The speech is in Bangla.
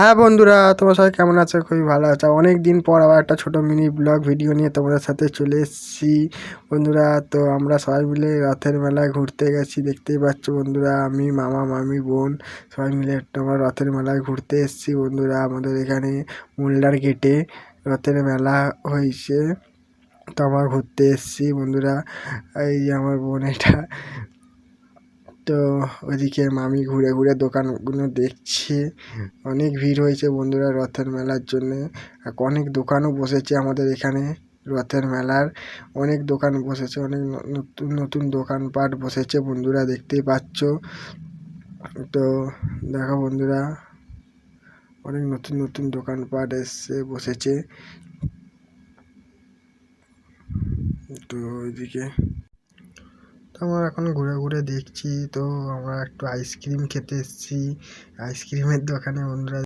হ্যাঁ বন্ধুরা, তোমার সবাই কেমন আছো? খুবই ভালো আছো। অনেক দিন পর আবার একটা ছোটো মিনি ব্লগ ভিডিও নিয়ে তোমাদের সাথে চলে এসেছি বন্ধুরা। তো আমরা সবাই মিলে রথের মেলায় ঘুরতে গেছি, দেখতেই পাচ্ছ বন্ধুরা। আমি, মামা, মামি, বোন সবাই মিলে একটা আমরা রথের মেলায় ঘুরতে এসেছি বন্ধুরা। আমাদের এখানে মোল্লার গেটে রথের মেলা হয়েছে, তো আমরা ঘুরতে এসেছি বন্ধুরা। এই যে আমার বোন এটা, তো ওইদিকে মামি ঘুরে ঘুরে দোকানগুলো দেখছে। অনেক ভিড় হয়েছে বন্ধুরা রথের মেলার জন্যে। অনেক দোকানও বসেছে আমাদের এখানে রথের মেলার। অনেক দোকান বসেছে, অনেক নতুন নতুন দোকানপাট বসেছে বন্ধুরা, দেখতেই পাচ্ছ। তো দেখো বন্ধুরা, অনেক নতুন নতুন দোকানপাট এসছে, বসেছে। তো ওইদিকে তো আমরা এখন ঘুরে ঘুরে দেখছি। তো আমরা একটু আইসক্রিম খেতে এসেছি আইসক্রিমের দোকানে বন্ধুরা।